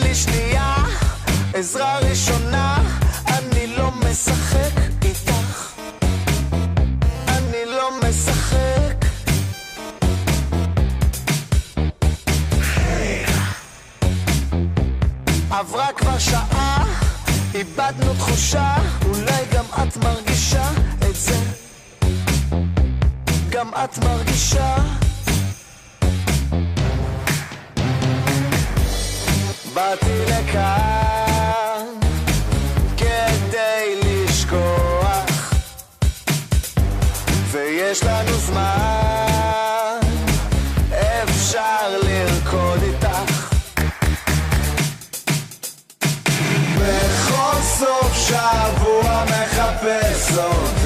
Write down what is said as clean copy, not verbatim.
לי שנייה, עזרה ראשונה, אני לא משחק איתך, אני לא משחק. עברה כבר שעה, איבדנו תחושה, אולי גם את מרגישה את זה, גם את מרגישה. באתי לכאן כדי לשכוח, ויש לנו זמן, אפשר לרקוד איתך. בכל סוף שבוע מחפש עוד